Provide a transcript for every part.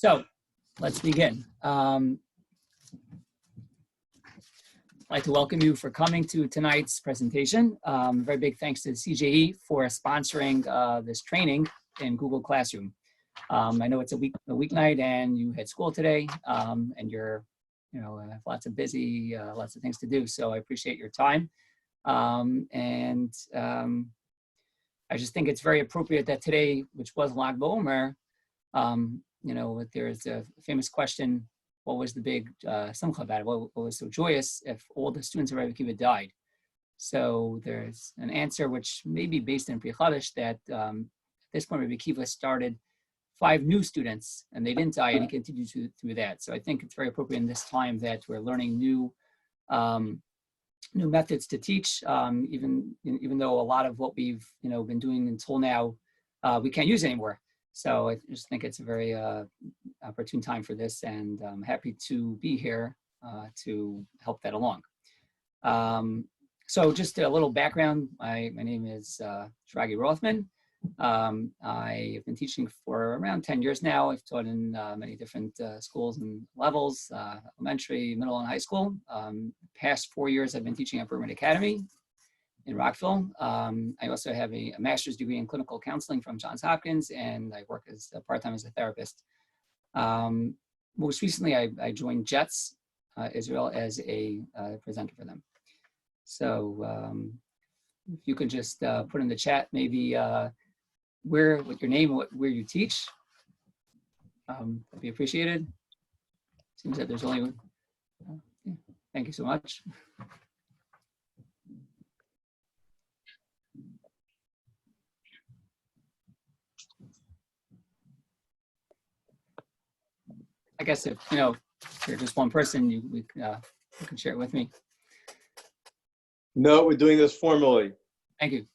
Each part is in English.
So let's begin. I'd like to welcome you for coming to tonight's presentation. Very big thanks to CJE for sponsoring this training in Google Classroom. I know it's a weeknight and you had school today, and you're, have lots of lots of things to do. So I appreciate your time. I just think it's very appropriate that today, which was Lag BaOmer, there's a famous question: what was the big simcha about it? What was so joyous if all the students of Rabbi Akiva died? So there's an answer which may be based in Pri Chadash that at this point Rabbi Akiva started 5 new students and they didn't die, and he continued through that. So I think it's very appropriate in this time that we're learning new methods to teach, even though a lot of what we've been doing until now we can't use anymore. So I just think it's a very opportune time for this, and I'm happy to be here to help that along. So just a little background. My name is Shraga Rothman. I have been teaching for around 10 years now. I've taught in many different schools and levels, elementary, middle, and high school. Past 4 years, I've been teaching at Berman Academy in Rockville. I also have a master's degree in clinical counseling from Johns Hopkins, and I work as part-time as a therapist. Most recently, I joined JETS Israel as a presenter for them. So if you could just put in the chat maybe what your name, where you teach, that'd be appreciated. Seems that there's only one. Yeah. Thank you so much. I guess if you're just one person, you can share it with me. No, we're doing this formally. Thank you.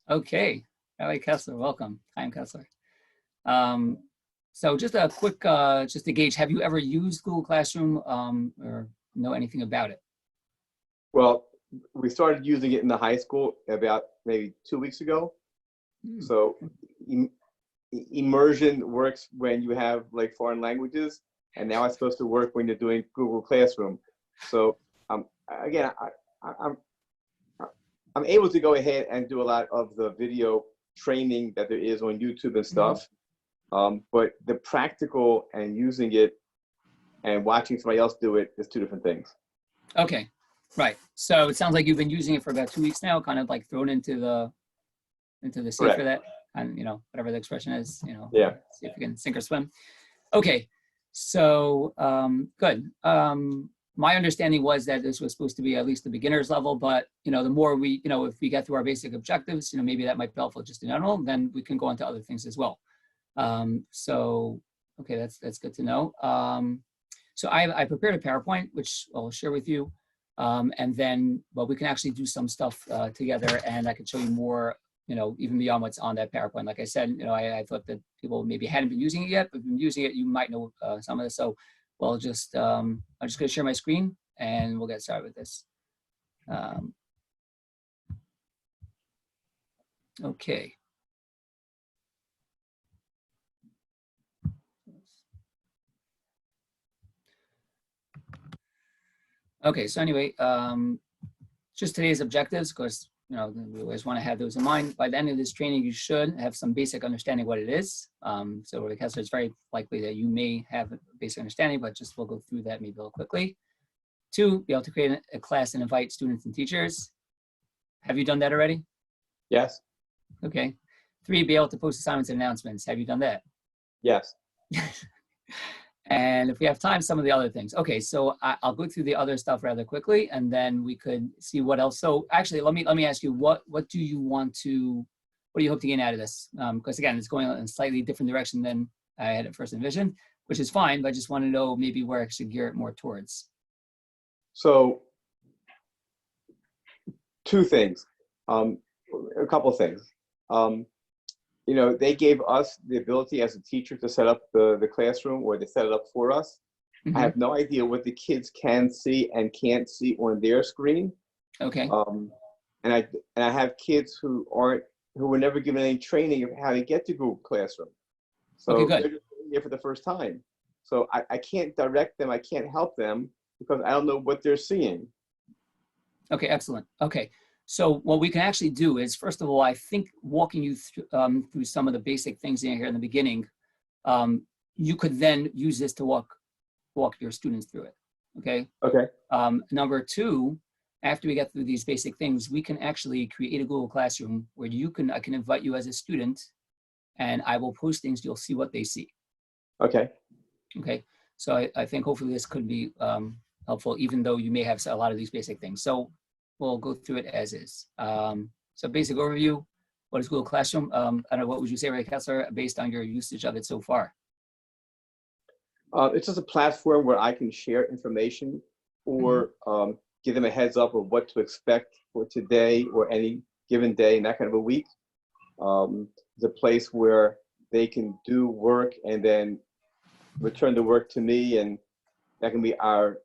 Okay, Rabbi Kessler, welcome. Chaim Kessler. So just a quick, just to gauge, have you ever used Google Classroom or know anything about it? Well, we started using it in the high school about maybe 2 weeks ago. So immersion works when you have like foreign languages, and now it's supposed to work when you're doing Google Classroom. So again, I'm able to go ahead and do a lot of the video training that there is on YouTube and stuff. But the practical and using it and watching somebody else do it is 2 different things. Okay, right. So it sounds like you've been using it for about 2 weeks now, kind of like thrown into the sea for that, and whatever the expression is, Yeah. See if you can sink or swim. Okay, so good. My understanding was that this was supposed to be at least the beginner's level, but the more we, if we get through our basic objectives, maybe that might be helpful just in general, then we can go on to other things as well. So, okay, that's good to know. So I prepared a PowerPoint, which I'll share with you. And then, we can actually do some stuff together, and I can show you more, even beyond what's on that PowerPoint. Like I said, I thought that people maybe hadn't been using it yet, but if you've been using it, you might know some of this. So I'm just going to share my screen and we'll get started with this. Okay. Okay, so anyway, just today's objectives, because we always want to have those in mind. By the end of this training, you should have some basic understanding what it is. So it's very likely that you may have a basic understanding, but just we'll go through that maybe a little quickly. 2, be able to create a class and invite students and teachers. Have you done that already? Yes. Okay. 3, be able to post assignments and announcements. Have you done that? Yes. And if we have time, some of the other things. Okay, so I'll go through the other stuff rather quickly, and then we could see what else. So actually, let me ask you, what do you hope to gain out of this? Because again, it's going in a slightly different direction than I had at first envisioned, which is fine, but I just want to know maybe where I should gear it more towards. So 2 things, a couple of things. They gave us the ability as a teacher to set up the classroom, or they set it up for us. I have no idea what the kids can see and can't see on their screen. Okay. And I have kids who aren't who were never given any training of how to get to Google Classroom. Okay, So good. they're just here for the first time. So I can't direct them, I can't help them because I don't know what they're seeing. Okay, excellent. Okay, so what we can actually do is, first of all, I think walking you through some of the basic things in here in the beginning, you could then use this to walk your students through it. Okay. Okay. Number two, after we get through these basic things, we can actually create a Google Classroom where I can invite you as a student, and I will post things. You'll see what they see. Okay. Okay. So I think hopefully this could be helpful, even though you may have a lot of these basic things. So we'll go through it as is. So basic overview, what is Google Classroom? I don't know, what would you say, Ray Kessler, based on your usage of it so far? It's just a platform where I can share information or give them a heads up of what to expect for today or any given day in that kind of a week. It's a place where they can do work and then return the work to me, and that can be our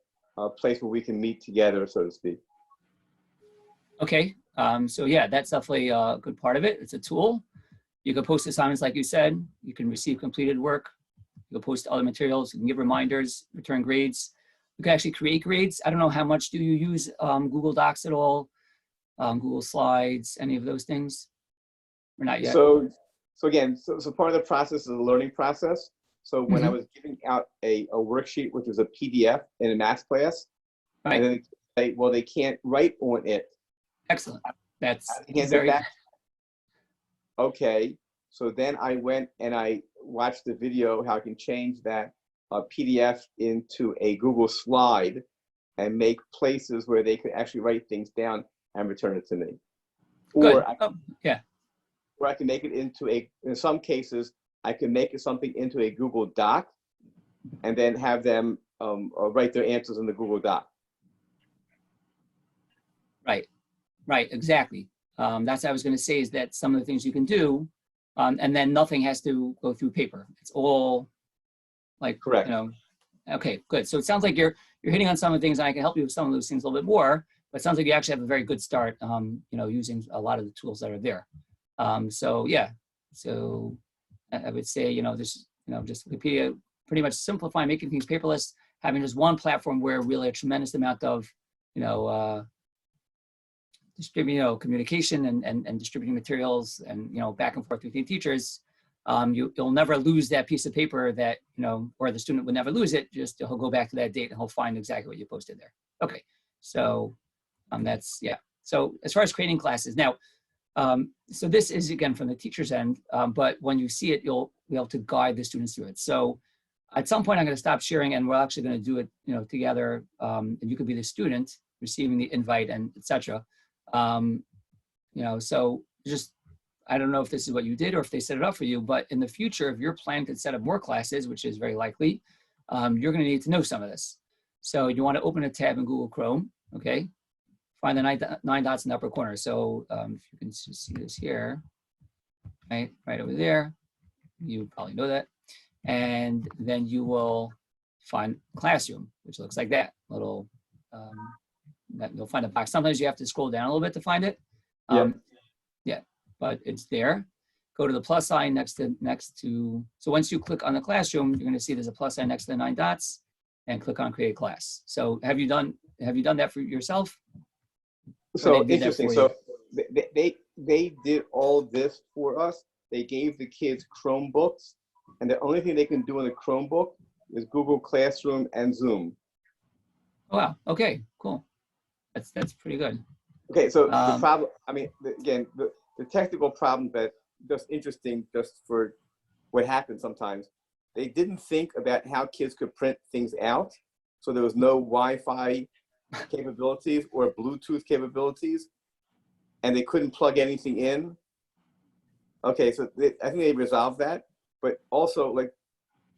place where we can meet together, so to speak. Okay, so yeah, that's definitely a good part of it. It's a tool. You can post assignments like you said. You can receive completed work. You can post other materials. You can give reminders, return grades. You can actually create grades. I don't know how much do you use Google Docs at all, Google Slides, any of those things? Or not yet? So again, so part of the process is a learning process. So when I was giving out a worksheet, which was a PDF in a math class, right. And then they say, well, they can't write on it. Excellent. That's very back. Okay. So then I went and I watched the video how I can change that PDF into a Google slide and make places where they could actually write things down and return it to me. Good. Or I can make it into in some cases, I can make something into a Google Doc and then have them write their answers in the Google Doc. Right, exactly. That's what I was going to say, is that some of the things you can do, and then nothing has to go through paper. It's all like, correct. Okay, good. So it sounds like you're hitting on some of the things, and I can help you with some of those things a little bit more, but it sounds like you actually have a very good start, using a lot of the tools that are there. So yeah, so I would say, just Wikipedia, pretty much simplifying, making things paperless, having just one platform where really a tremendous amount of, distributing, communication and distributing materials and, back and forth between teachers, you'll never lose that piece of paper that, or the student would never lose it. Just he'll go back to that date and he'll find exactly what you posted there. Okay, so that's, yeah. So as far as creating classes now, so this is again from the teacher's end, but when you see it, you'll be able to guide the students through it. So at some point I'm going to stop sharing, and we're actually going to do it, together. And you could be the student receiving the invite and etc. So just, I don't know if this is what you did or if they set it up for you, but in the future, if you're planning to set up more classes, which is very likely, you're going to need to know some of this. So you want to open a tab in Google Chrome, okay? Find the nine dots in the upper corner. So if you can just see this here, right over there, you probably know that. And then you will find Classroom, which looks like that little, that you'll find a box. Sometimes you have to scroll down a little bit to find it. Yeah, but it's there. Go to the plus sign next to, so once you click on the Classroom, you're going to see there's a plus sign next to the 9 dots, and click on Create Class. So have you done that for yourself? So interesting. So they did all this for us. They gave the kids Chromebooks, and the only thing they can do in the Chromebook is Google Classroom and Zoom. Oh, wow. Okay. Cool. That's pretty good. Okay. So the problem, again, the technical problem that just interesting just for what happens sometimes. They didn't think about how kids could print things out. So there was no Wi-Fi capabilities or Bluetooth capabilities, and they couldn't plug anything in. Okay, so I think they resolved that, but also like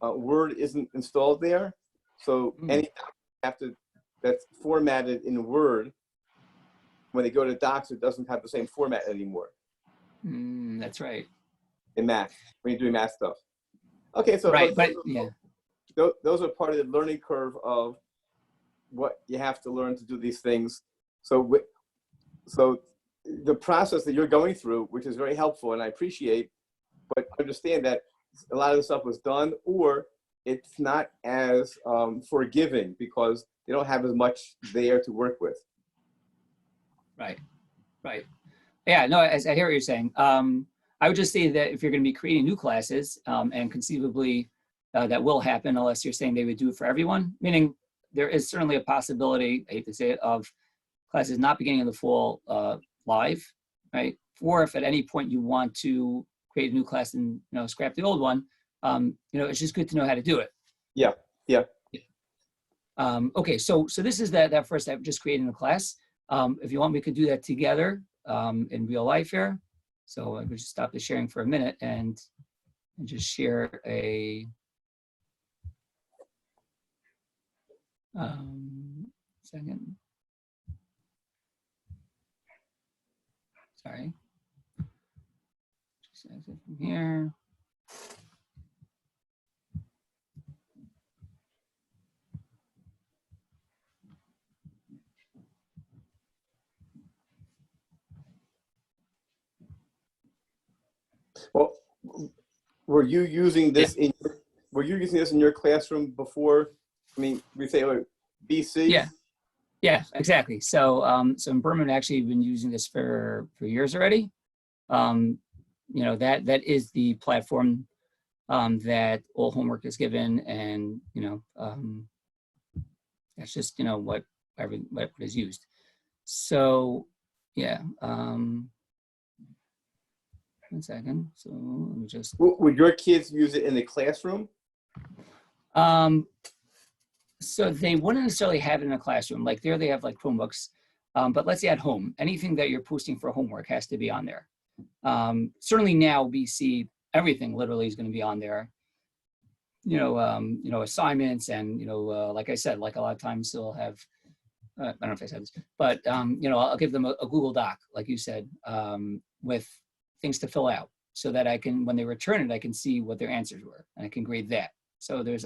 Word isn't installed there, so any that's formatted in Word, when they go to Docs, it doesn't have the same format anymore. That's right. In math, when you're doing math stuff. Okay, so right, but yeah, those are part of the learning curve of what you have to learn to do these things. So the process that you're going through, which is very helpful and I appreciate, but understand that a lot of the stuff was done, or it's not as forgiving because they don't have as much there to work with. Right, right. Yeah, no, I hear what you're saying. I would just say that if you're going to be creating new classes, and conceivably that will happen unless you're saying they would do it for everyone, meaning there is certainly a possibility, I hate to say it, of classes not beginning in the fall live, right? Or if at any point you want to create a new class and scrap the old one, it's just good to know how to do it. Yeah, yeah. Okay, so this is that first step, just creating a class. If you want, we could do that together in real life here. So I would just stop the sharing for a minute and just share a second. Sorry. Just exit from here. Well, were you using this in your classroom before? I mean, we say BC. Yeah, exactly. So so in Berman, actually been using this for years already. That is the platform that all homework is given, and that's just what is used. So yeah. 1 second. So let me just. Would your kids use it in the classroom? So they wouldn't necessarily have it in a classroom. Like there, they have like Chromebooks. But let's say at home, anything that you're posting for homework has to be on there. Certainly now, BC, everything literally is going to be on there. Assignments and like I said, like a lot of times they'll have. I don't know if I said this, but I'll give them a Google Doc, like you said, with things to fill out, so that I can, when they return it, I can see what their answers were, and I can grade that. So there's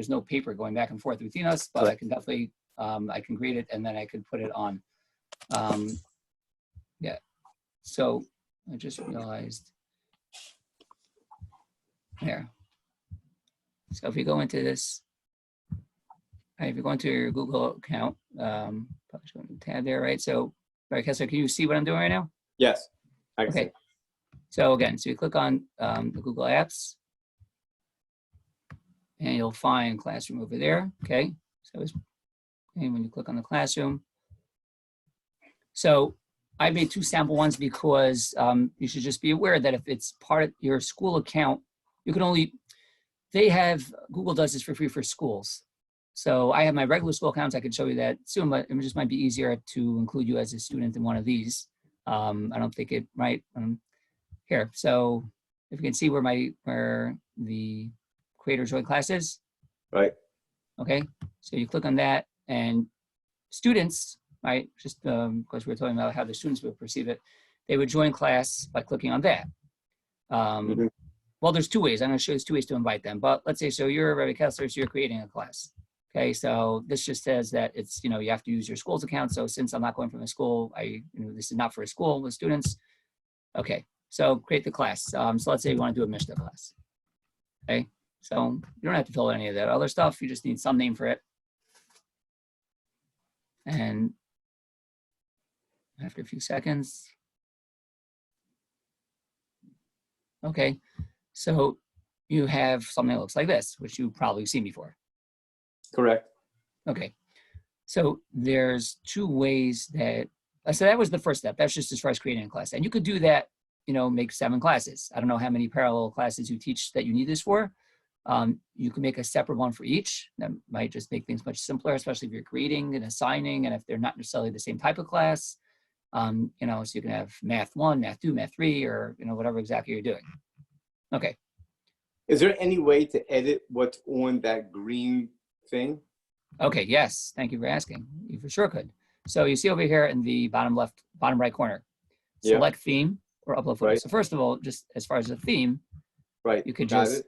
no paper going back and forth between us, but I can definitely I can grade it, and then I could put it on. Yeah. So I just realized there. So if you go into this, if you go into your Google account, probably show the tab there, right? So, right, Kessler, can you see what I'm doing right now? Yes. Okay. So again, so you click on the Google Apps, and you'll find Classroom over there. Okay. So and when you click on the Classroom, so I made 2 sample ones because you should just be aware that if it's part of your school account, you can only, Google does this for free for schools. So I have my regular school accounts. I can show you that soon, but it just might be easier to include you as a student in one of these. I don't think it might. Here, so if you can see where the creator join class is. Right. Okay, so you click on that, and students, right, just because we're talking about how the students would perceive it, they would join class by clicking on that. Well, there's 2 ways. I'm going to show you 2 ways to invite them. But let's say, so you're Rabbi Kessler, so you're creating a class. Okay, so this just says that it's, you have to use your school's account. So since I'm not going from a school, this is not for a school with students. Okay, so create the class. So let's say you want to do a Mishnah class. Okay, so you don't have to fill out any of that other stuff. You just need some name for it. And after a few seconds, okay, so you have something that looks like this, which you've probably seen before. Correct. Okay, so there's 2 ways that, so that was the first step. That's just as far as creating a class. And you could do that, make 7 classes. I don't know how many parallel classes you teach that you need this for. You can make a separate one for each. That might just make things much simpler, especially if you're creating and assigning, and if they're not necessarily the same type of class. So you can have math 1, math 2, math 3, or whatever exactly you're doing. Okay. Is there any way to edit what's on that green thing? Okay, yes. Thank you for asking. You for sure could. So you see over here in the bottom right corner, select theme or upload photo. Right. So first of all, just as far as the theme, right, you could just,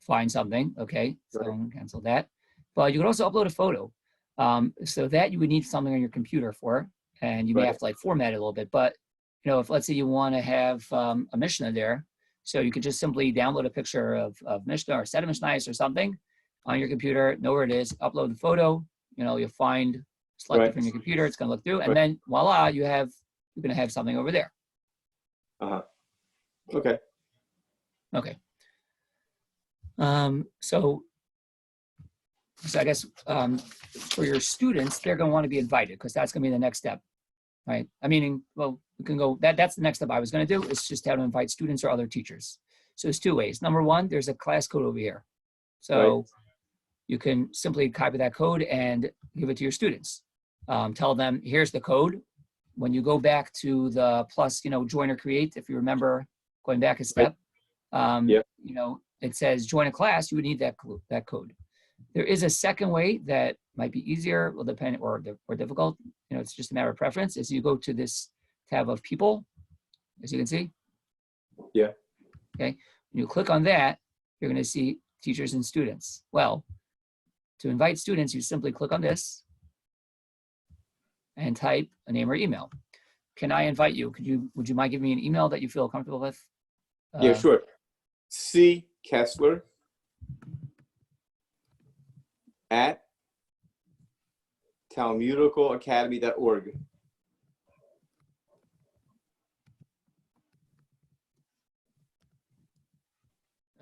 find something. Okay, so I'm gonna cancel that. But you could also upload a photo. So that you would need something on your computer for. and you may Right. have to like format it a little bit. But if let's say you want to have a Mishnah there, so you could just simply download a picture of Mishnah or set of Mishnayos or something on your computer, know where it is, upload the photo. You'll select it from your computer. It's going to look through, and then voila, you're going to have something over there. Okay. Okay. So I guess for your students, they're going to want to be invited because that's going to be the next step, right? Well, we can go, that's the next step I was going to do is just how to invite students or other teachers. So there's two ways. Number one, there's a class code over here. So you can simply copy that code and give it to your students. Tell them, here's the code. When you go back to the plus, join or create, if you remember going back a step, it says join a class, you would need that code. There is a second way that might be easier, will depend, or difficult. It's just a matter of preference. Is you go to this tab of people, as you can see. Yeah. Okay. When you click on that, you're going to see teachers and students. Well, to invite students, you simply click on this and type a name or email. Can I invite you? Would you mind giving me an email that you feel comfortable with? Yeah, sure. C. Kessler at talmudicalacademy.org.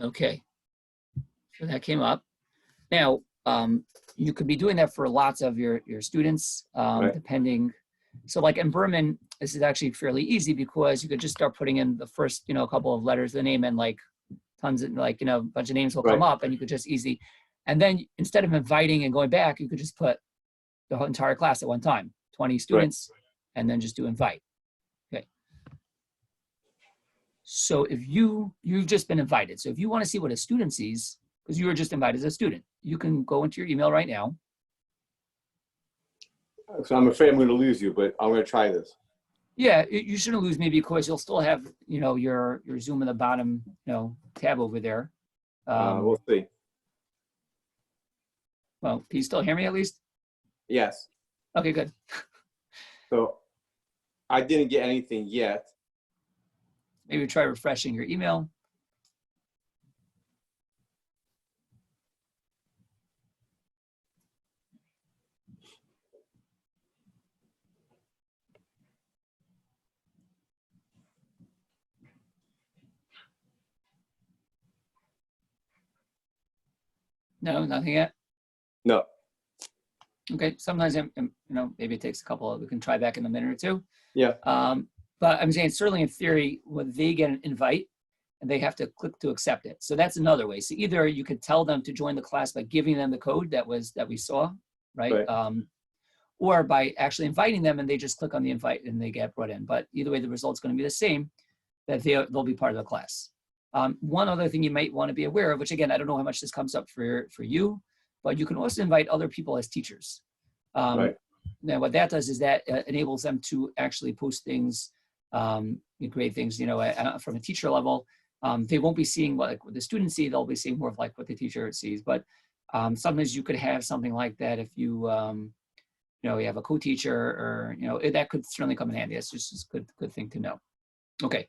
Okay, so that came up. Now, you could be doing that for lots of your students, depending. So like in Berman, this is actually fairly easy because you could just start putting in the first, couple of letters of the name and like tons of a bunch of names will come up and you could just and then instead of inviting and going back, you could just put the whole entire class at one time, 20 students, and then just do invite. Okay. So if you've just been invited. So if you want to see what a student sees, because you were just invited as a student, you can go into your email right now. So I'm afraid I'm going to lose you, but I'm going to try this. Yeah, you shouldn't lose me because you'll still have, your Zoom in the bottom, tab over there. We'll see. Well, can you still hear me at least? Yes. Okay, good. So I didn't get anything yet. Maybe try refreshing your email. No, nothing yet? No. Okay, sometimes, maybe it takes we can try back in a minute or two. Yeah. But I'm saying certainly in theory, when they get an invite and they have to click to accept it. So that's another way. So either you could tell them to join the class by giving them the code that we saw, right? Or by actually inviting them and they just click on the invite and they get brought in. But either way, the result's going to be the same, that they'll be part of the class. One other thing you might want to be aware of, which again, I don't know how much this comes up for you, but you can also invite other people as teachers. Now, what that does is that enables them to actually post things, create things, from a teacher level. They won't be seeing what the students see; they'll be seeing more of like what the teacher sees. But sometimes you could have something like that if you, you have a co-teacher, or that could certainly come in handy. It's just a good thing to know. Okay.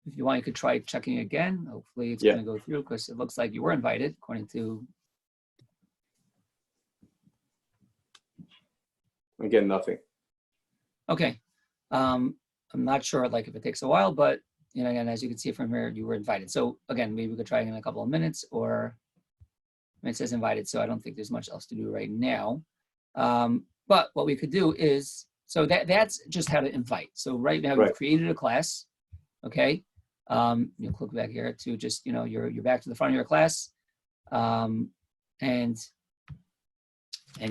If you want, you could try checking again. Hopefully it's going to go through because it looks like you were invited according to. Again, nothing. Okay. I'm not sure if it takes a while, but again, as you can see from here, you were invited. So again, maybe we could try in a couple of minutes, or it says invited, so I don't think there's much else to do right now. But what we could do is, so that's just how to invite. So right now you've created a class, okay? You'll click back here to just, you're back to the front of your class. And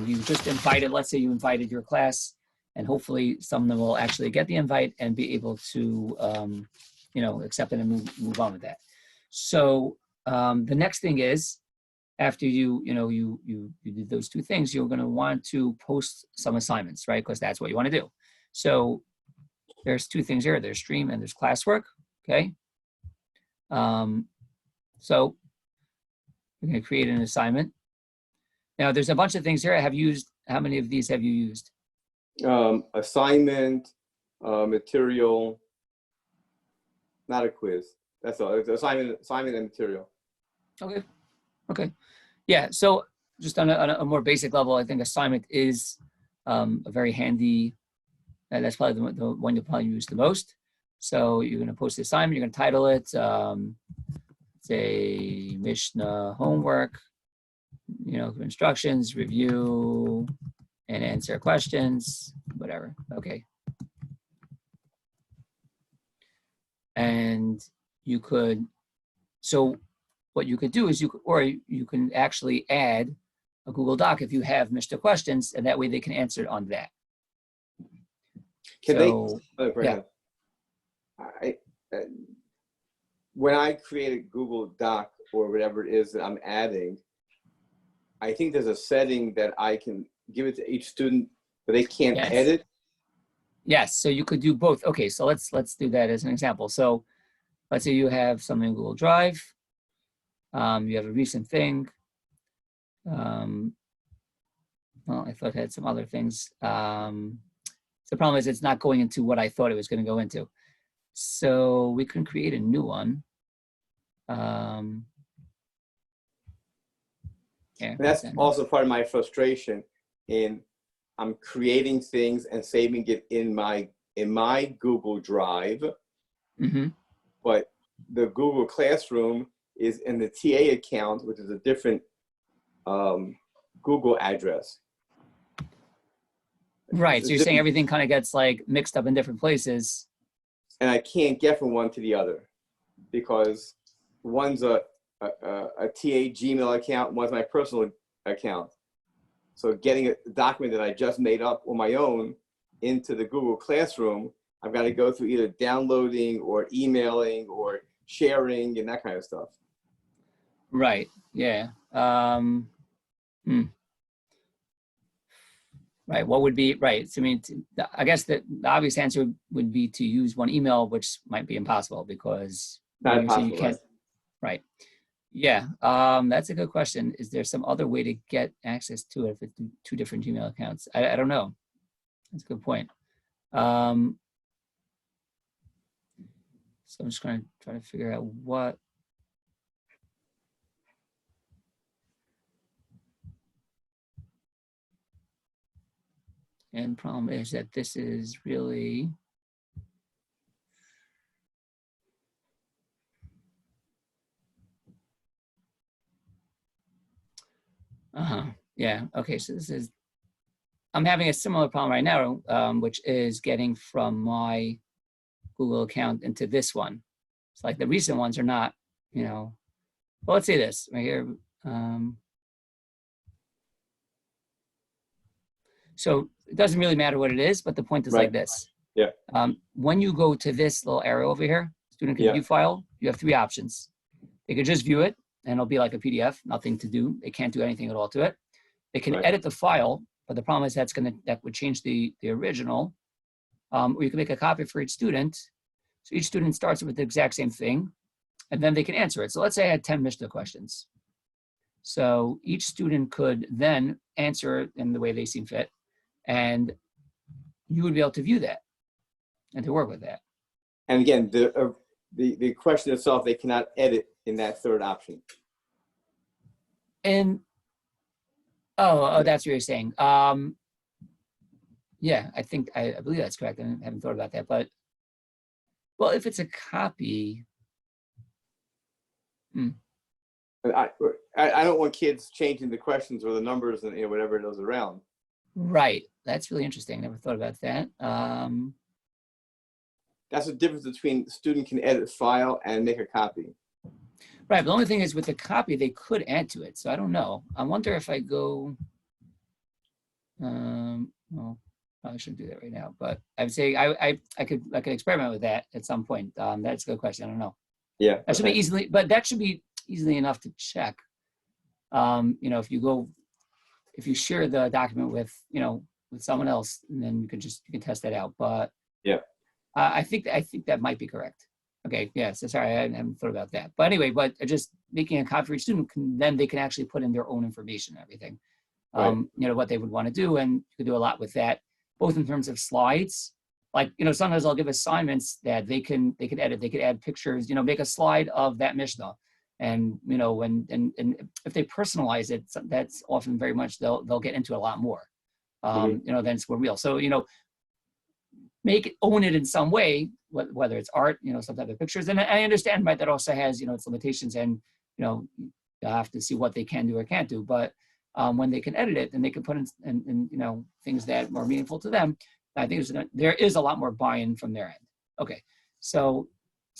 you just invited, let's say you invited your class, and hopefully some of them will actually get the invite and be able to, accept it and move on with that. So the next thing is, after you did those two things, you're going to want to post some assignments, right? Because that's what you want to do. So there's two things here. There's stream and there's classwork, okay? So we're going to create an assignment. Now, there's a bunch of things here I have used. How many of these have you used? Assignment, material, not a quiz. That's all. It's assignment and material. Okay. Okay. Yeah. So just on a more basic level, I think assignment is a very handy, that's probably the one you'll probably use the most. So you're going to post the assignment, you're going to title it, say Mishnah homework, instructions, review, and answer questions, whatever. Okay. And you could, so what you could do is you can actually add a Google Doc if you have Mishnah questions, and that way they can answer it on that. When I create a Google Doc or whatever it is that I'm adding, I think there's a setting that I can give it to each student, but they can't edit. Yes, so you could do both. Okay, so let's do that as an example. So let's say you have something in Google Drive. You have a recent thing. Well, I thought it had some other things. The problem is it's not going into what I thought it was going to go into. So we can create a new one. And that's also part of my frustration I'm creating things and saving it in my Google Drive. Mm-hmm. But the Google Classroom is in the TA account, which is a different Google address. Right, so you're saying everything kind of gets like mixed up in different places. And I can't get from one to the other because one's a TA Gmail account, one's my personal account. So getting a document that I just made up on my own into the Google Classroom, I've got to go through either downloading or emailing or sharing and that kind of stuff. Right, yeah. Right, what would be, right, so I mean, I guess the obvious answer would be to use one email, which might be impossible because not impossible, you can't, right. Yeah, that's a good question. Is there some other way to get access to it if it's two different Gmail accounts? I don't know. That's a good point. So I'm just going to try to figure out what. And problem is that this is really. Yeah, okay, so this is, I'm having a similar problem right now, which is getting from my Google account into this one. It's like the recent ones are not, well, let's say this right here. So it doesn't really matter what it is, but the point is like this. Yeah. When you go to this little arrow over here, student can view file, you have three options. They could just view it and it'll be like a PDF, nothing to do. They can't do anything at all to it. They can edit the file, but the problem is that would change the original. Or you can make a copy for each student. So each student starts with the exact same thing, and then they can answer it. So let's say I had 10 Mishnah questions. So each student could then answer in the way they seem fit, and you would be able to view that and to work with that. And again, the question itself, they cannot edit in that third option. And oh, that's what you're saying. Yeah, I believe that's correct. I haven't thought about that, but well, if it's a copy. I don't want kids changing the questions or the numbers and whatever it is around. Right, that's really interesting. Never thought about that. That's the difference between student can edit file and make a copy. Right, but the only thing is with the copy, they could add to it. So I don't know. I wonder if I go, well, I shouldn't do that right now, but I would say I could experiment with that at some point. That's a good question. I don't know. Yeah. That should be easily, but that should be easily enough to check. If you share the document with someone else, and then you can test that out. But yeah, I think that might be correct. Okay, yeah, so sorry, I haven't thought about that. But anyway, but just making a copy for each student, then they can actually put in their own information and everything. Right. What they would want to do, and you could do a lot with that. both in terms of slides. Like, sometimes I'll give assignments that they can edit, they could add pictures, make a slide of that Mishnah. And, and if they personalize it, that's often very much, they'll get into it a lot more, than it's real. So, own it in some way, whether it's art, some type of pictures. And I understand, right, that also has, its limitations, and, you have to see what they can do or can't do. But when they can edit it, then they can put in things that are meaningful to them. I think there is a lot more buy-in from their end. Okay, so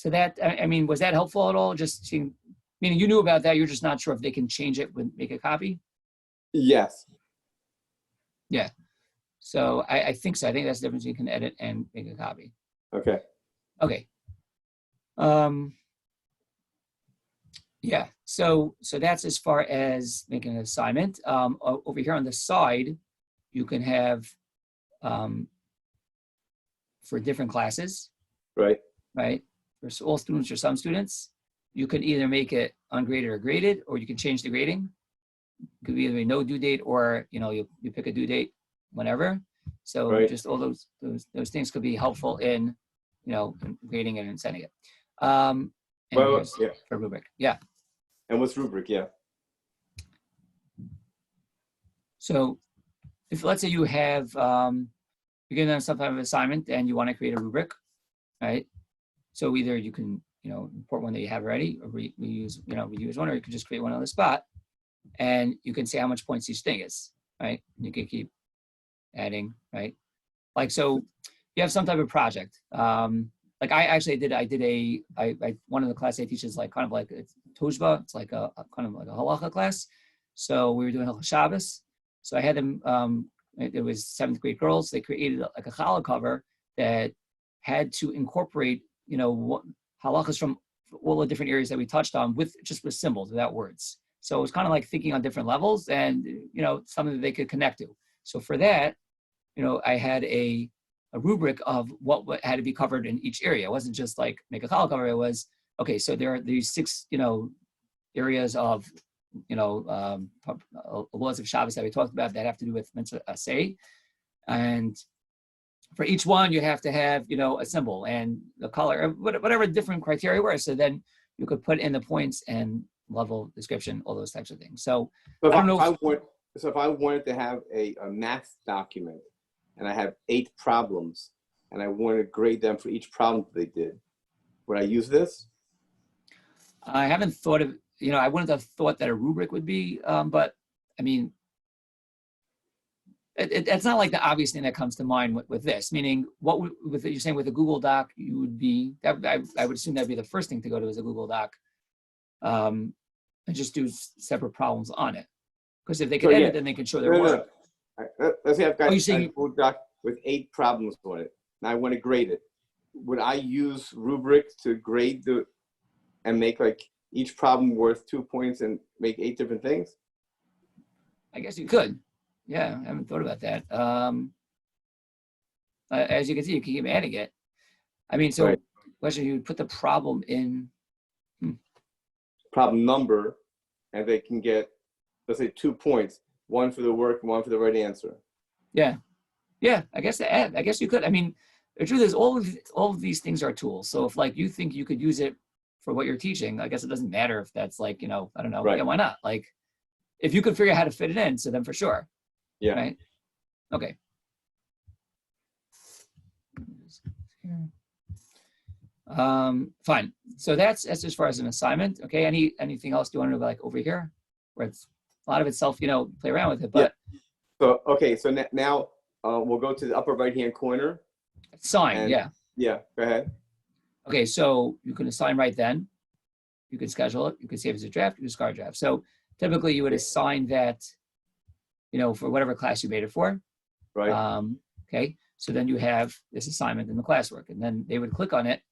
that, I mean, was that helpful at all? Just seeing, meaning you knew about that, you're just not sure if they can change it with make a copy? Yes. Yeah. So I think so. I think that's the difference. You can edit and make a copy. Okay. Okay. Yeah. So that's as far as making an assignment. Over here on the side, you can have for different classes. Right. Right. For all students or some students, you can either make it ungraded or graded, or you can change the grading. It could be either a no due date, or you pick a due date whenever. So right. Just all those things could be helpful in in grading it and sending it. For rubric, yeah. And what's rubric? Yeah. So if, let's say, you have you're giving them some type of assignment and you want to create a rubric, right? So either you can import one that you have already, or reuse one, or you can just create one on the spot, and you can say how much points each thing is, right? And you can keep adding, right? Like, so you have some type of project. Like I did one of the class I teach is kind of like it's Tojba. It's like a kind of like a halacha class. So we were doing Halacha Shabbos. So I had them, it was 7th grade girls. They created like a challah cover that had to incorporate, halachas from all the different areas that we touched on with symbols, without words. So it was kind of like thinking on different levels, and, something that they could connect to. So for that, I had a rubric of what had to be covered in each area. It wasn't just like make a challah cover. It was, okay, so there are these 6, areas of, laws of Shabbos that we talked about that have to do with mitzvah asay. And for each one, you have to have, a symbol and the color, whatever different criteria were. So then you could put in the points and level description, all those types of things. So if I wanted to have a math document, and I have 8 problems, and I want to grade them for each problem that they did, would I use this? I haven't thought of, I wouldn't have thought that a rubric would be, but I mean, it's not like the obvious thing that comes to mind with this. Meaning, with you're saying with a Google Doc, you would be, I would assume that'd be the first thing to go to is a Google Doc, and just do separate problems on it. Because if they can edit, then they can show their work. Let's say I've got a Google Doc with 8 problems on it, and I want to grade it. Would I use rubric to grade and make like each problem worth 2 points and make 8 different things? I guess you could. Yeah, I haven't thought about that. As you can see, you can keep adding it. I mean, so question, you would put the problem in problem number, and they can get, let's say, 2 points, one for the work and one for the right answer. Yeah. I guess you could. I mean, the truth is, all of these things are tools. So if you think you could use it for what you're teaching, I guess it doesn't matter if that's I don't know. Right. Yeah, why not? Like, if you could figure out how to fit it in, so then for sure. Yeah. Right. Okay. Fine. So that's as far as an assignment. Okay. Anything else you want to know, over here, where it's a lot of itself, play around with it. But yeah. So now we'll go to the upper right-hand corner. Sign. Yeah. Yeah. Go ahead. Okay. So you can assign right then. You can schedule it. You can save as a draft. You can discard draft. So typically you would assign that, for whatever class you made it for. Right. Okay. So then you have this assignment in the classwork, and then they would click on it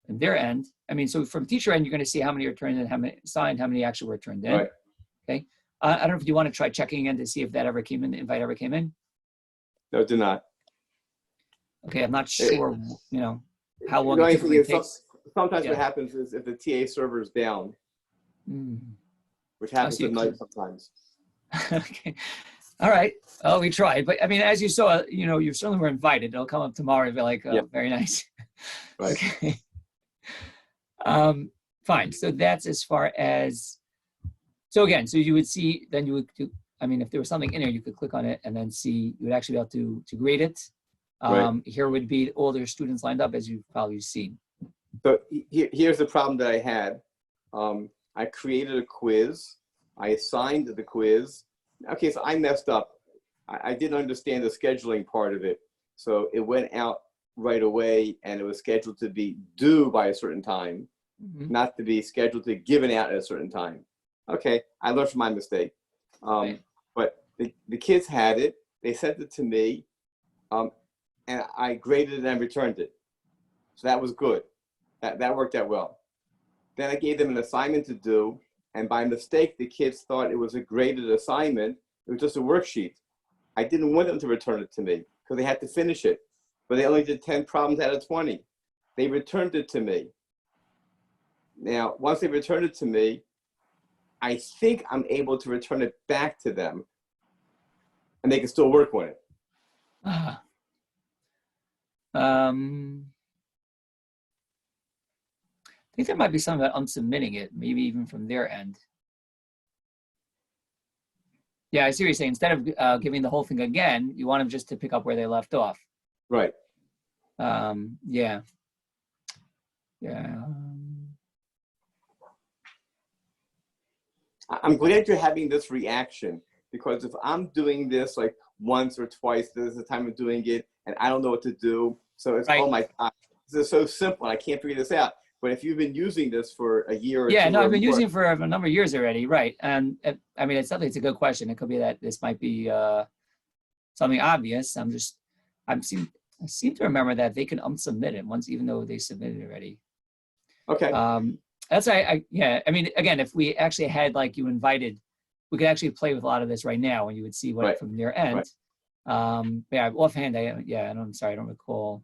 in their end. I mean, so from teacher end, you're going to see how many are turned in, how many signed, how many actually were turned in. Right. Okay. I don't know if you want to try checking in to see if that ever came in, the invite ever came in. No, it did not. Okay. I'm not sure, how long it typically takes. Sometimes what happens is if the TA server is down, which happens at night sometimes. Okay. All right. Oh, we tried, but I mean, as you saw, you certainly were invited. It'll come up tomorrow and be like, oh, Yeah. very nice. Right. Okay. Fine. So that's as far as. So again, so you would see, then you would do. I mean, if there was something in there, you could click on it and then see. You would actually be able to grade it. Right. Here would be all their students lined up, as you've probably seen. So here's the problem that I had. I created a quiz. I assigned the quiz. Okay, so I messed up. I didn't understand the scheduling part of it. So it went out right away and it was scheduled to be due by a certain time, not to be scheduled to given out at a certain time. Okay, I learned from my mistake. Right. But the kids had it. They sent it to me, and I graded it and returned it. So that was good. That worked out well. Then I gave them an assignment to do, and by mistake, the kids thought it was a graded assignment. It was just a worksheet. I didn't want them to return it to me because they had to finish it, but they only did 10 problems out of 20. They returned it to me. Now, once they returned it to me, I think I'm able to return it back to them, and they can still work on it. I think there might be something about unsubmitting it, maybe even from their end. Yeah, I see what you're saying. Instead of giving the whole thing again, you want them just to pick up where they left off. Right. Yeah. I'm glad you're having this reaction, because if I'm doing this like once or twice, this is the time of doing it, and I don't know what to do. So it's, oh my God, this is so simple. I can't figure this out. But if you've been using this for a year or two, I've been using it for a number of years already, right? And I mean, it's a good question. It could be that this might be something obvious. I seem to remember that they can unsubmit it once, even though they submitted it already. Okay. That's I mean, again, if we actually had like you invited, we could actually play with a lot of this right now, and you would see what from their end. Right. Offhand, I'm sorry, I don't recall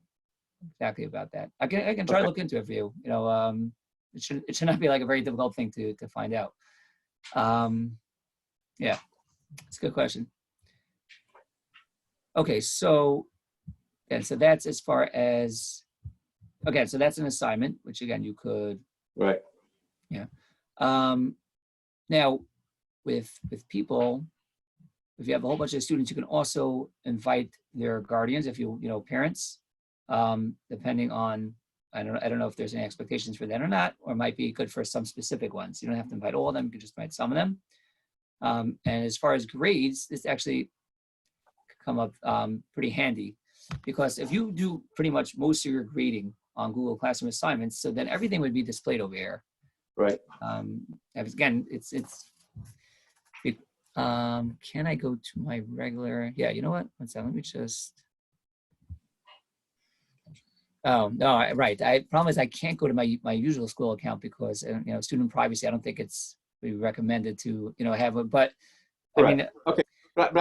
exactly about that. I can try to look into it for you. It should not be like a very difficult thing to find out. Yeah, it's a good question. Okay, so that's as far as so that's an assignment, which again you could. Right. Yeah. Now with people, if you have a whole bunch of students, you can also invite their guardians, if parents, depending on, I don't know if there's any expectations for that or not, or it might be good for some specific ones. You don't have to invite all of them, you can just invite some of them. And as far as grades, this actually come up pretty handy, because if you do pretty much most of your grading on Google Classroom assignments, so then everything would be displayed over here. Right. Again, can I go to my regular? Yeah, you know what? One second. Let me just. Oh no! Right. Problem is I can't go to my usual school account because student privacy. I don't think it's recommended to have it. But I mean, okay. But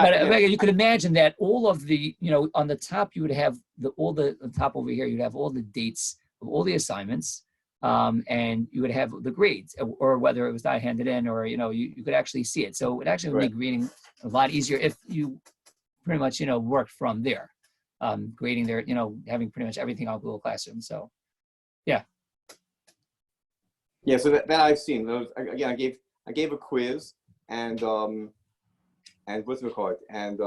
you could imagine that all of the on the top you would have the top over here. You'd have all the dates of all the assignments. And you would have the grades, or whether it was not handed in, or you could actually see it. So it actually would make grading a lot easier if you pretty much worked from there, grading there, having pretty much everything on Google Classroom. So yeah. So that I've seen. Those, again, I gave a quiz and what's it called, and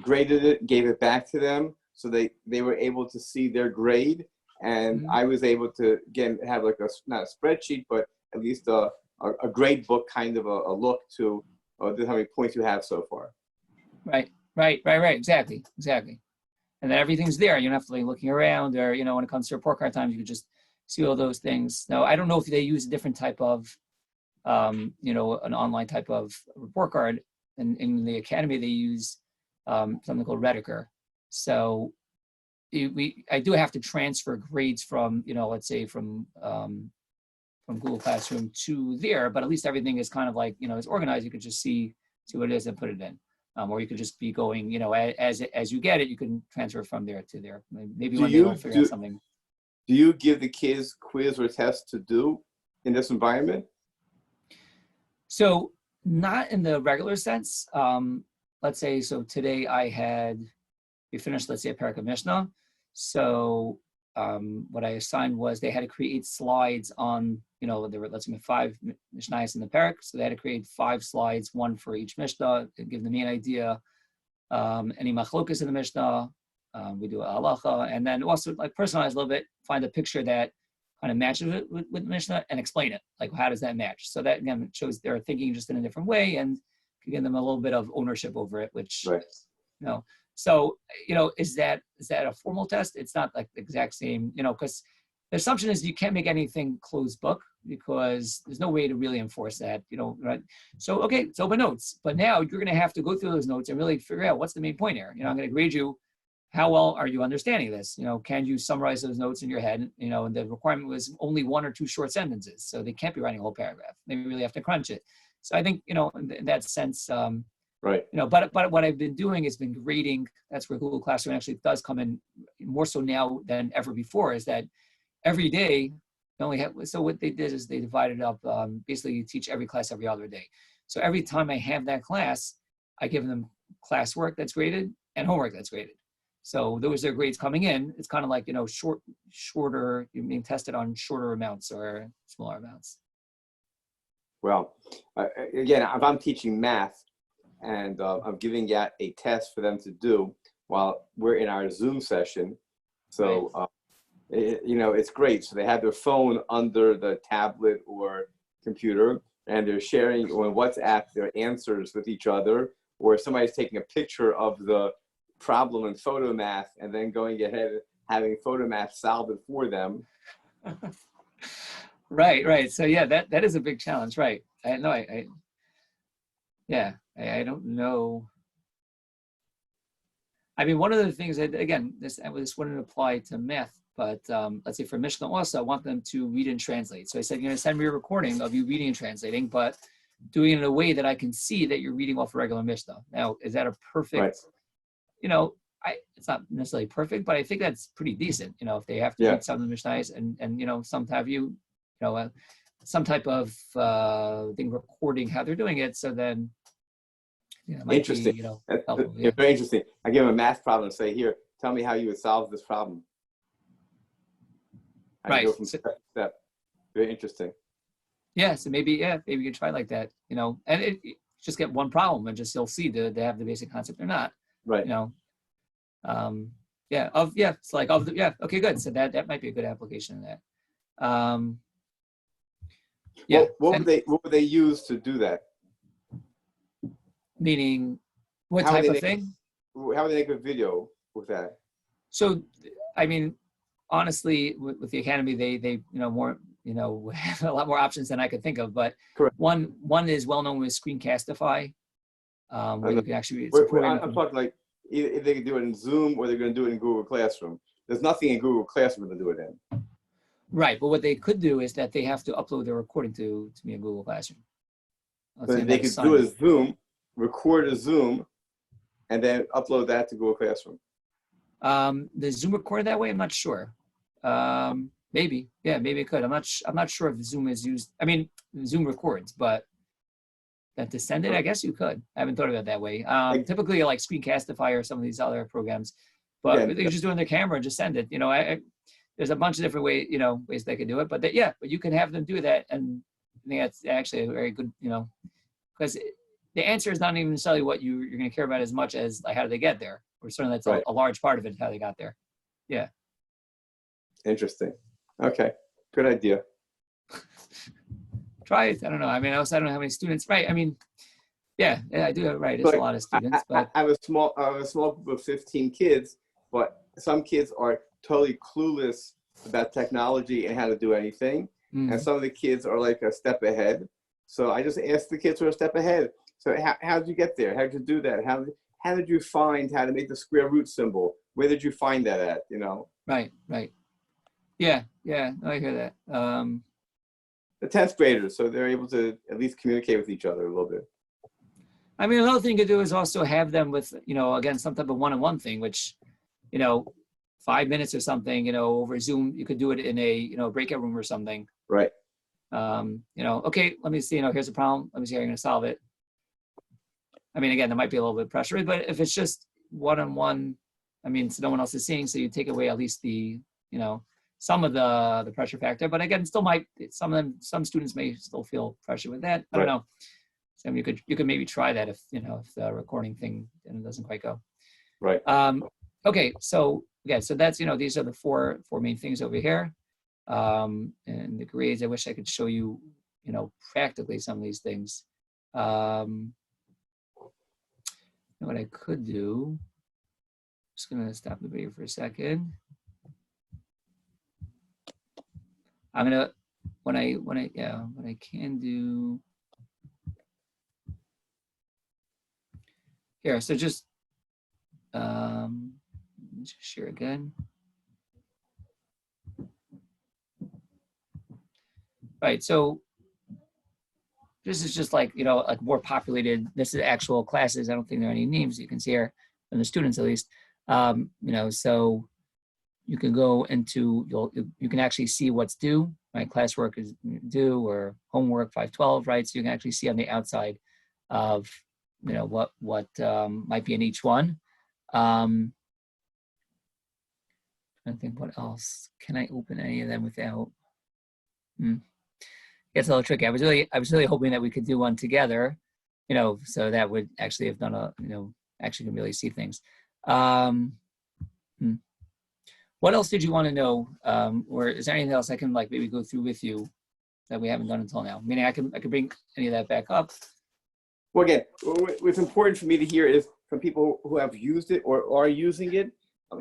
graded it, gave it back to them, so they were able to see their grade. And I was able to, again, have like not a spreadsheet, but at least a grade book kind of a look to how many points you have so far. Right. Exactly. And then everything's there. You don't have to be looking around, or, when it comes to report card times, you can just see all those things. Now, I don't know if they use a different type of, an online type of report card. In the academy, they use something called Rediker. So I do have to transfer grades from, let's say from Google Classroom to there, but at least everything is kind of like, it's organized. You could just see what it is and put it in. Or you could just be going, as you get it, you can transfer from there to there. Maybe one day we'll figure out something. Do you give the kids quiz or tests to do in this environment? So Not in the regular sense. Let's say, so today we finished, let's say, a parak of Mishnah. So what I assigned was they had to create slides on, there were, let's say, 5 Mishnayos in the parak. So they had to create 5 slides, one for each Mishnah, to give the main idea. Any machlokas in the Mishnah, we do a halacha, and then also like personalize a little bit, find a picture that kind of matches it with the Mishnah and explain it. Like, how does that match? So that, again, shows they're thinking just in a different way and can give them a little bit of ownership over it, which, right. So, is that a formal test? It's not like the exact same, because the assumption is you can't make anything closed book because there's no way to really enforce that, right? So, okay, it's open notes, but now you're going to have to go through those notes and really figure out what's the main point here. I'm going to grade you. How well are you understanding this? Can you summarize those notes in your head? And the requirement was only 1 or 2 short sentences. So they can't be writing a whole paragraph. They really have to crunch it. So I think, in that sense, right. But what I've been doing has been grading. That's where Google Classroom actually does come in more so now than ever before, is that every day, so what they did is they divided up, basically you teach every class every other day. So every time I have that class, I give them classwork that's graded and homework that's graded. So those are grades coming in. It's kind of like, shorter, you're being tested on shorter amounts or smaller amounts. Well, again, if I'm teaching math and I'm giving out a test for them to do while we're in our Zoom session, so, right. It's great. So they have their phone under the tablet or computer and they're sharing on WhatsApp their answers with each other, or somebody's taking a picture of the problem in photo math and then going ahead and having photo math solve it for them. Right. So yeah, that is a big challenge, right? I don't know. I mean, one of the things that, again, this wouldn't apply to math, but let's say for Mishnah also, I want them to read and translate. So I said, you're going to send me a recording of you reading and translating, but doing it in a way that I can see that you're reading off a regular Mishnah. Now, is that a perfect, right. It's not necessarily perfect, but I think that's pretty decent. If they have to read some of the Mishnahs and some have some type of thing recording how they're doing it. So then, it might interesting. Be, helpful, Very interesting. I give them a math problem and say, here, tell me how you would solve this problem. Right. Go from step to step. Very interesting. Yeah. So maybe you could try like that, and it just get one problem and just, you'll see they have the basic concept or not. Right. It's like okay, good. So that might be a good application of that. What would they use to do that? Meaning, what type of thing? How would they make a video with that? So, I mean, honestly, with the Academy, they more have a lot more options than I could think of. But correct. One is well known with Screencastify, where you can actually. I'm talking like if they can do it in Zoom or they're going to do it in Google Classroom. There's nothing in Google Classroom to do it in. Right, but what they could do is that they have to upload their recording to me in Google Classroom. But they could do a Zoom, record a Zoom, and then upload that to Google Classroom. The Zoom record that way, I'm not sure. Maybe it could. I'm not sure if Zoom is used. I mean, Zoom records, but that to send it, I guess you could. I haven't thought about it that way. Typically, like Screencastify or some of these other programs, but they could just do it on their camera and just send it. There's a bunch of different ways they could do it, but but you can have them do that, and I think that's actually a very good, because the answer is not even necessarily what you're going to care about as much as like how did they get there, or certainly that's a large part of it, how they got there. Yeah. Interesting. Okay, good idea. Try it. I don't know. I mean, I don't know how many students. Right. I mean, yeah, I do have right. It's a lot of students, but I have a small group of 15 kids, but some kids are totally clueless about technology and how to do anything. Mm-hmm. And some of the kids are like a step ahead. So I just asked the kids who are a step ahead. So how did you get there? How did you do that? How did you find how to make the square root symbol? Where did you find that at? Right. Yeah. I hear that. The 10th graders, so they're able to at least communicate with each other a little bit. I mean, another thing you could do is also have them with, again, some type of one-on-one thing, which, 5 minutes or something, over Zoom. You could do it in a, breakout room or something. Right. Okay, let me see, here's a problem. Let me see how you're going to solve it. I mean, again, there might be a little bit of pressure, but if it's just one-on-one, I mean, so no one else is seeing, so you take away at least the, some of the pressure factor. But again, still might, some students may still feel pressure with that. I don't know. So you could maybe try that if the recording thing doesn't quite go. Right. Okay. So yeah. So that's these are the four main things over here. And the grades. I wish I could show you practically some of these things. What I could do. Just gonna stop the video for a second. I'm gonna when I can do here. So just share again. Right. So this is just like like more populated. This is actual classes. I don't think there are any names you can see here from the students at least. So you can go into you can actually see what's due, right? Classwork is due or homework 512, right? So you can actually see on the outside of what might be in each one. I think what else can I open any of them without? It's a little tricky. I was really hoping that we could do one together, so that would actually have done actually can really see things. What else did you want to know, or is there anything else I can maybe go through with you that we haven't done until now? Meaning I could bring any of that back up. Well, again, what's important for me to hear is from people who have used it or are using it,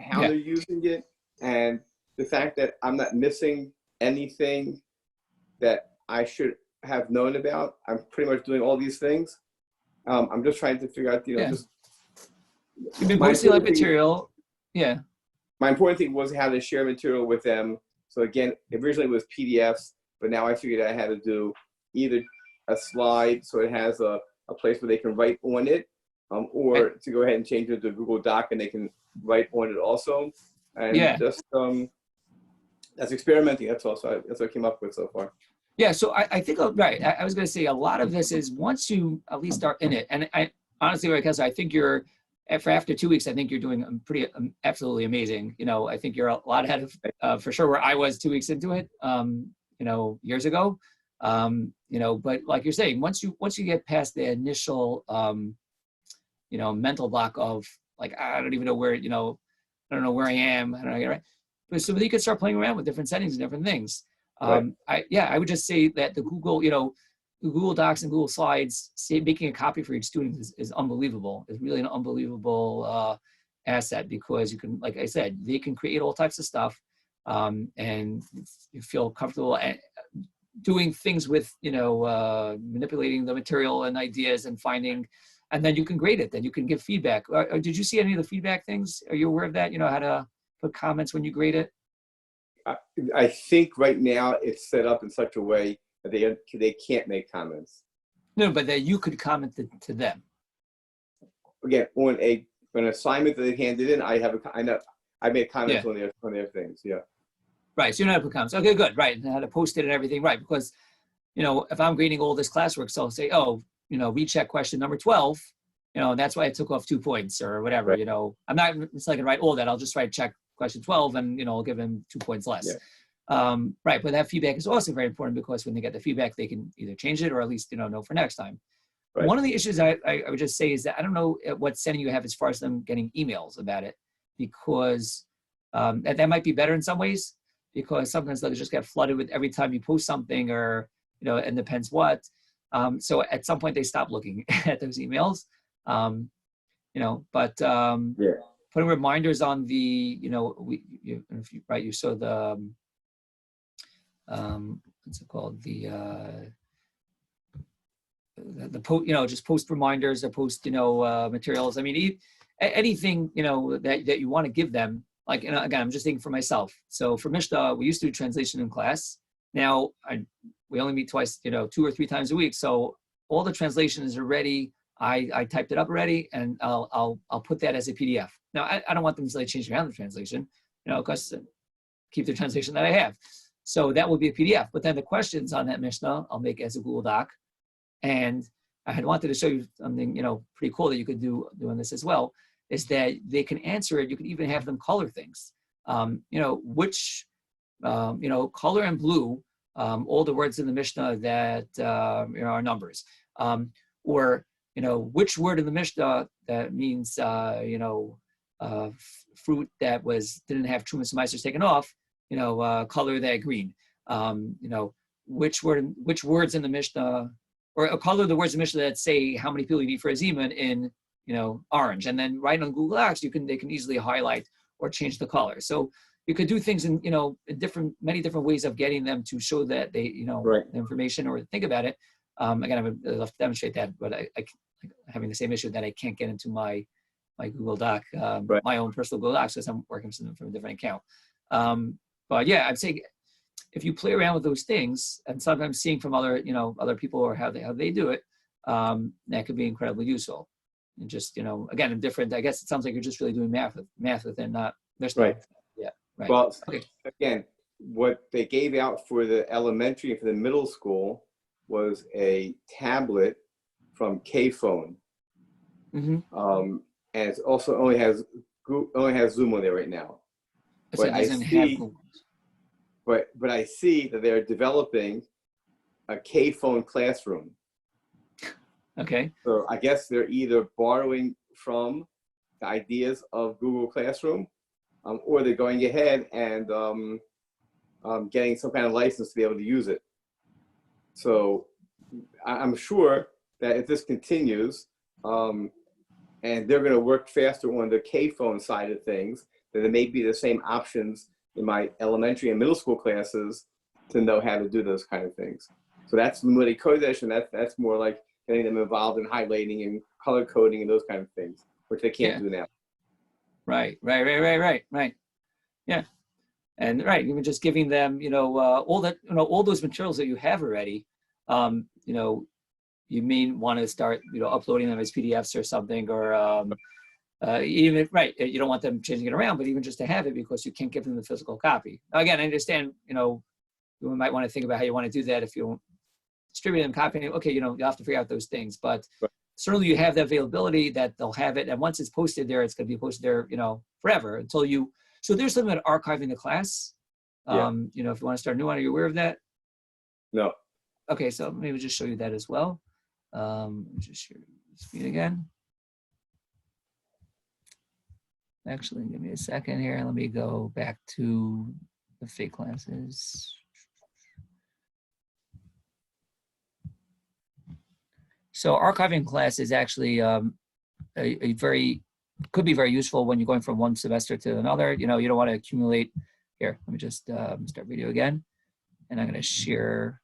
how they're using it, and the fact that I'm not missing anything that I should have known about. I'm pretty much doing all these things. I'm just trying to figure out, just. You've been posting material. Yeah. My important thing was how to share material with them. So again, originally it was PDFs, but now I figured I had to do either a slide so it has a place where they can write on it, or to go ahead and change it to Google Doc and they can write on it also. And just that's experimenting. That's also that's what I came up with so far. Yeah, so I think, right, I was going to say a lot of this is once you at least start in it, and I honestly, because I think after 2 weeks, I think you're doing pretty absolutely amazing. I think you're a lot ahead of for sure where I was 2 weeks into it, years ago. But like you're saying, once you get past the initial, mental block of I don't even know where, I don't know where I am. I don't know, right? But so you can start playing around with different settings and different things. I would just say that the Google Docs and Google Slides, making a copy for each student is unbelievable. It's really an unbelievable asset because you can, like I said, they can create all types of stuff, and you feel comfortable doing things with, manipulating the material and ideas and finding, and then you can grade it. Then you can give feedback. Did you see any of the feedback things? Are you aware of that? How to put comments when you grade it? I think right now it's set up in such a way that they can't make comments. No, but that you could comment to them. Again, on an assignment that they handed in, I make comments on their things. Yeah. Right. So you know how to put comments. Okay, good. Right. And how to post it and everything. Right. Because, if I'm grading all this classwork, so I'll say, recheck question number 12, that's why I took off 2 points or whatever, right. I'm not going to write all that. I'll just write check question 12 and, I'll give them 2 points less. Yeah. Right. But that feedback is also very important because when they get the feedback, they can either change it or at least, know for next time. Right. One of the issues I would just say is that I don't know what setting you have as far as them getting emails about it, because that might be better in some ways, because sometimes they'll just get flooded with every time you post something or, it depends what. So at some point they stop looking at those emails, but putting reminders on the, you saw the, what's it called? The post, just post reminders or post, materials. I mean, anything, that you want to give them. Like, again, I'm just thinking for myself. So for Mishnah, we used to do translation in class. Now we only meet twice, 2 or 3 times a week. So all the translation is already, I typed it up already, and I'll put that as a PDF. Now I don't want them to change around the translation, because keep the translation that I have. So that will be a PDF. But then the questions on that Mishnah, I'll make as a Google Doc. And I had wanted to show you something, pretty cool that you could do doing this as well, is that they can answer it. You can even have them color things. Which, color in blue, all the words in the Mishnah that are numbers, or which word in the Mishnah that means fruit that didn't have trumas and meisers taken off, color that green. Which words in the Mishnah, or color the words in the Mishnah that say how many people you need for a zeman in orange, and then right on Google Docs they can easily highlight or change the color. So you could do things in many different ways of getting them to show that they Right. the information or think about it. Again, I would love to demonstrate that, but I having the same issue that I can't get into my Google Doc, Right. my own personal Google Docs, because I'm working from a different account. But yeah, I'd say if you play around with those things, and sometimes seeing from other people or how they do it, that could be incredibly useful. And just again, in different. I guess it sounds like you're just really doing math within not. There's Right. Yeah. Right. Well, Okay. again, what they gave out for the elementary and for the middle school was a tablet from K-Phone. Mm-hmm. And it also only has Zoom on there right now. So it doesn't have Google. But I see that they're developing a K-Phone classroom. Okay. So I guess they're either borrowing from the ideas of Google Classroom, or they're going ahead and getting some kind of license to be able to use it. So I'm sure that if this continues, and they're going to work faster on the K-Phone side of things, then there may be the same options in my elementary and middle school classes to know how to do those kind of things. So that's Limudei Kodesh, and that's more like getting them involved in highlighting and color coding and those kind of things, which they can't do now. Right. Yeah. And even just giving them, all that, all those materials that you have already, you may want to start, uploading them as PDFs or something, or even, you don't want them changing it around, but even just to have it, because you can't give them the physical copy. Now, again, I understand, you might want to think about how you want to do that if you don't distribute them, copying it. Okay, you'll have to figure out those things, but certainly you have the availability that they'll have it, and once it's posted there, it's going to be posted there, forever until you. So there's something about archiving the class. Yeah. If you want to start a new one, are you aware of that? No. Okay, so maybe just show you that as well. Just share the screen again. Actually, give me a second here. Let me go back to the fake classes. So archiving class is actually could be very useful when you're going from one semester to another. You don't want to accumulate. Here, let me just start video again, and I'm going to share.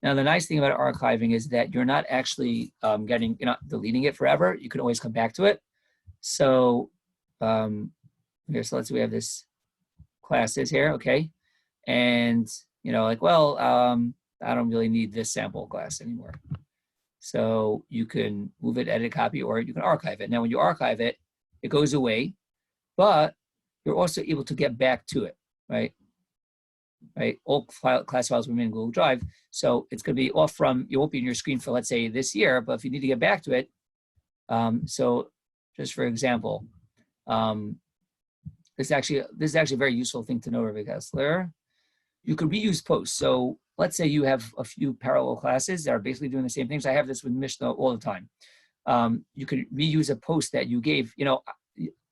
Now, the nice thing about archiving is that you're not actually you're not deleting it forever. You can always come back to it. So here, so let's say we have this classes here, okay, and I don't really need this sample class anymore. So you can move it, edit, copy, or you can archive it. Now, when you archive it, it goes away, but you're also able to get back to it, right? All class files remain in Google Drive. So it's going to be off you won't be in your screen for, let's say, this year, but if you need to get back to it, so just for example, this is actually a very useful thing to know, Rabbi Kessler. You could reuse posts. So let's say you have a few parallel classes that are basically doing the same things. I have this with Mishnah all the time. You could reuse a post that you gave.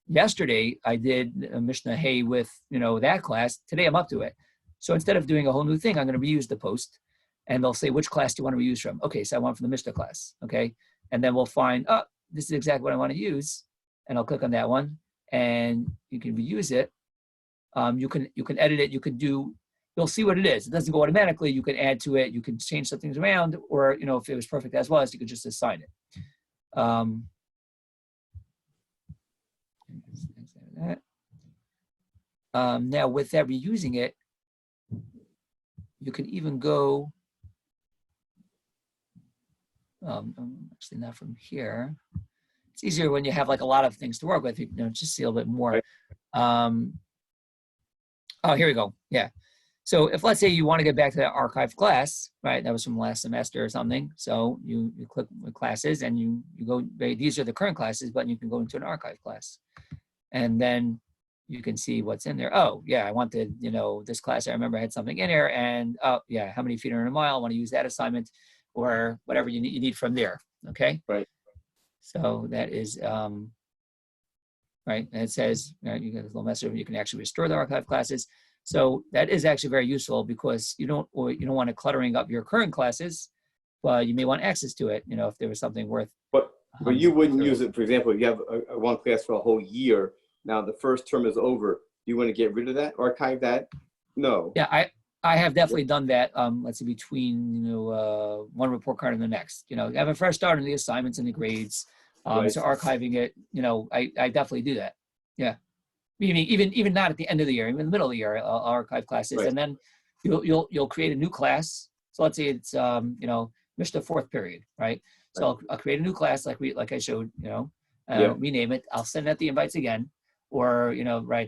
Yesterday I did a Mishnah Hey with that class. Today I'm up to it. So instead of doing a whole new thing, I'm going to reuse the post, and they'll say, which class do you want to reuse from? Okay, so I want from the Mishnah class. Okay, and then we'll find, this is exactly what I want to use, and I'll click on that one, and you can reuse it. You can edit it. You'll see what it is. It doesn't go automatically. You can add to it. You can change some things around, or if it was perfect as was, you could just assign it. Now with that reusing it, you can even go. Actually, not from here. It's easier when you have like a lot of things to work with. Just see a little bit more. Oh, here we go. Yeah. So if, let's say, you want to get back to that archive class, right? That was from last semester or something. So you click what classes and you go, these are the current classes, but you can go into an archive class. And then you can see what's in there. Oh, yeah, I wanted, this class, I remember I had something in there, and oh, yeah, how many feet are in a mile? I want to use that assignment, or whatever you need from there, okay? Right. So that is, right, and it says, you get a little message, you can actually restore the archive classes. So that is actually very useful, because you don't want it cluttering up your current classes, but you may want access to it, if there was something worth. But you wouldn't use it, for example, if you have a one class for a whole year. Now the first term is over. Do you want to get rid of that, archive that? No. Yeah, I have definitely done that. Let's say between one report card and the next. I have a fresh start on the assignments and the grades. Right. So archiving it, I definitely do that. Yeah, even not at the end of the year, even in the middle of the year, I'll archive classes, Right. and then you'll create a new class. So let's say it's missed the fourth period, right? So I'll create a new class like I showed, rename it. I'll send out the invites again. Or,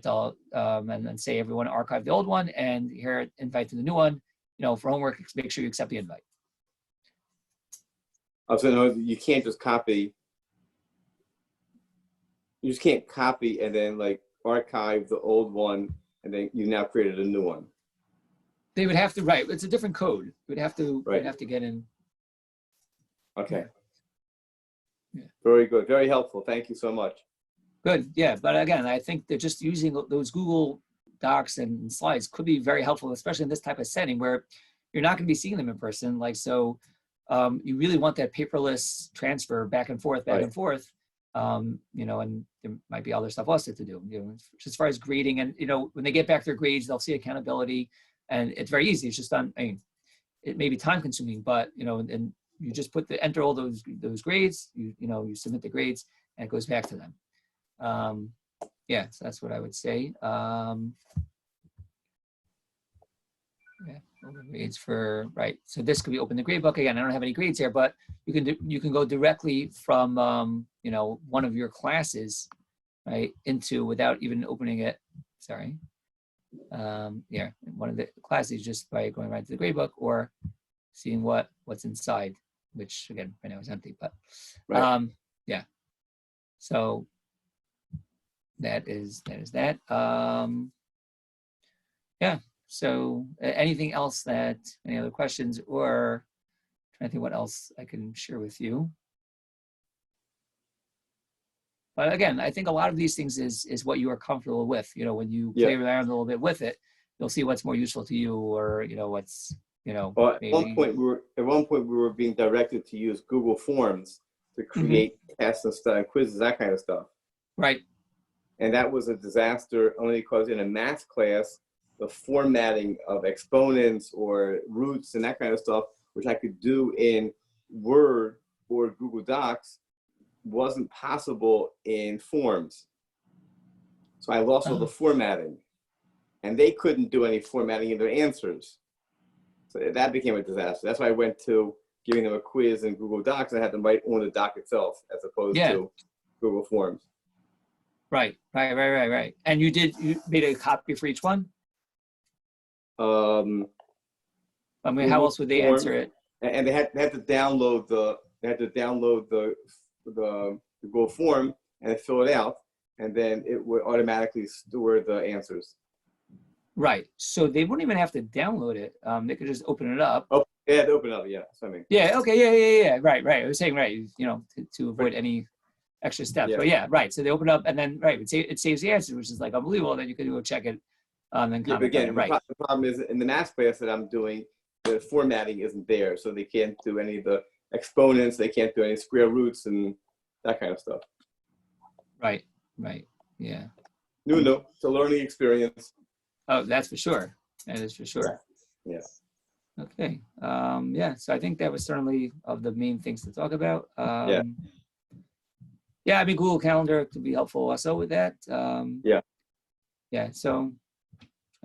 I'll and then say everyone archive the old one, and here invite to the new one. For homework, make sure you accept the invite. So you can't just copy. You just can't copy and then like archive the old one, and then you now created a new one. They would have to, right? It's a different code. You would have to, right. have to get in. Okay. Yeah. Very good. Very helpful. Thank you so much. Good, yeah, but again, I think they're just using those Google Docs and slides could be very helpful, especially in this type of setting where you're not going to be seeing them in person. So you really want that paperless transfer back and forth, and there might be other stuff also to do. As far as grading, and when they get back their grades, they'll see accountability, and it's very easy. It's just it may be time consuming, but and you just enter all those grades. You submit the grades, and it goes back to them. So that's what I would say. Grades for, right. So this could be open the grade book. Again, I don't have any grades here, but you can go directly from, one of your classes, right, into, without even opening it. Sorry. One of the classes, just by going right to the grade book or seeing what's inside, which again, right now is empty, but so that is that. So anything else any other questions, or trying to think what else I can share with you. But again, I think a lot of these things is what you are comfortable with. When you play around a little bit with it, you'll see what's more useful to you, or what's Well, at one point we were being directed to use Google Forms to create tests and stuff, and quizzes, that kind of stuff. Right. And that was a disaster only because in a math class, the formatting of exponents or roots and that kind of stuff, which I could do in Word or Google Docs, wasn't possible in Forms. So I lost all the formatting, and they couldn't do any formatting in their answers. So that became a disaster. That's why I went to giving them a quiz in Google Docs, and I had them write on the doc itself as opposed to Google Forms. Right. And you made a copy for each one? How else would they answer it? And they had to download the Google form and fill it out, and then it would automatically store the answers. Right. So they wouldn't even have to download it. They could just open it up. Oh, they had to open it up. Yeah. So I mean. Yeah. Okay. Yeah. Right. I was saying to avoid any extra steps. But right. So they open up, and then it saves the answer, which is like unbelievable. Then you can go check it. Then but again, the problem is in the math class that I'm doing, the formatting isn't there, so they can't do any of the exponents. They can't do any square roots and that kind of stuff. Right. Yeah. No, it's a learning experience. Oh, that's for sure. That is for sure. Yeah. Okay. So I think that was certainly of the main things to talk about. I mean, Google Calendar could be helpful also with that. So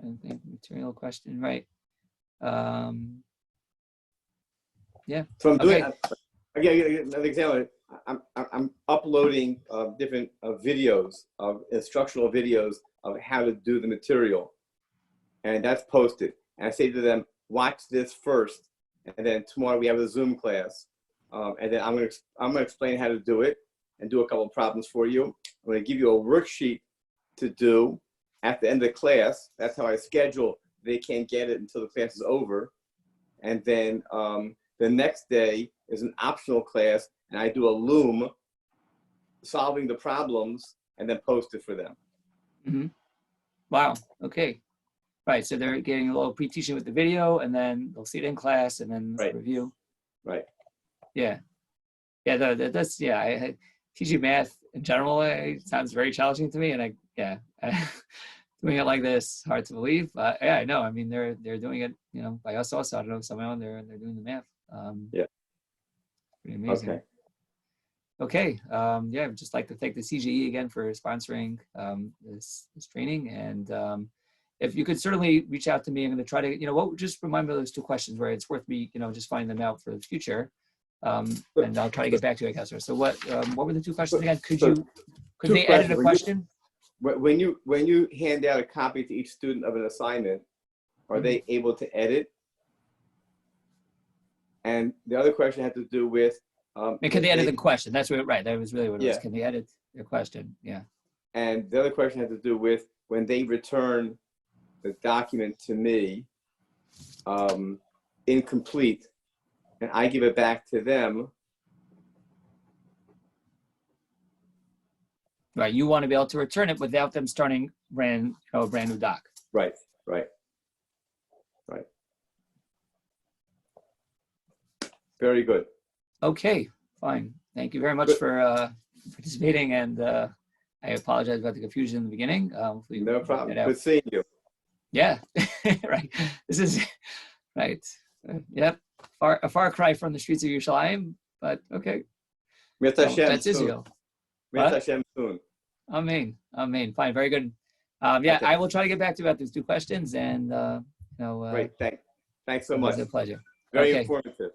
I think material question, right? So I'm doing another example. I'm uploading different videos of instructional videos of how to do the material, and that's posted. and I say to them, watch this first, and then tomorrow we have a Zoom class, and then I'm gonna explain how to do it and do a couple of problems for you. I'm gonna give you a worksheet to do at the end of the class. That's how I schedule. They can't get it until the class is over, and then the next day is an optional class, and I do a Loom solving the problems and then post it for them. Mm-hmm. Wow. Okay. Right. So they're getting a little pre-teaching with the video, and then they'll see it in class, and then Right. review. Right. Yeah. Yeah. That's yeah. I teaching math in general, it sounds very challenging to me, and doing it like this, hard to believe. Yeah, I know. I mean, they're doing it, by us also. I don't know, somehow they're doing the math. Yeah. Pretty amazing. Okay. Okay. Yeah, I'd just like to thank the CGE again for sponsoring this training. And if you could certainly reach out to me, I'm going to try to, just remind me of those 2 questions where it's worth me, just finding them out for the future. And I'll try to get back to you, I guess. So what were the 2 questions again? Could they edit a question? When you hand out a copy to each student of an assignment, are they able to edit? And the other question had to do with And can they edit the question? That's what, right. That was really what it was. Can they edit their question? Yeah. And the other question had to do with when they return the document to me, incomplete, and I give it back to them. Right. You want to be able to return it without them starting a brand new doc. Right. Very good. Okay, fine. Thank you very much for participating, and I apologize about the confusion in the beginning. No problem. Good seeing you. Yeah, right. This is right. Yep, a far cry from the streets of Yerushalayim, but okay. That's Israel. Soon. Amen. Fine. Very good. Yeah, okay. I will try to get back to you about these 2 questions, and Great. Thanks so much. It was a pleasure. Very informative.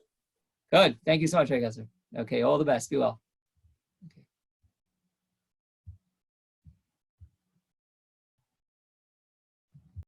Good. Thank you so much, Rabbi. Okay. All the best. Be well.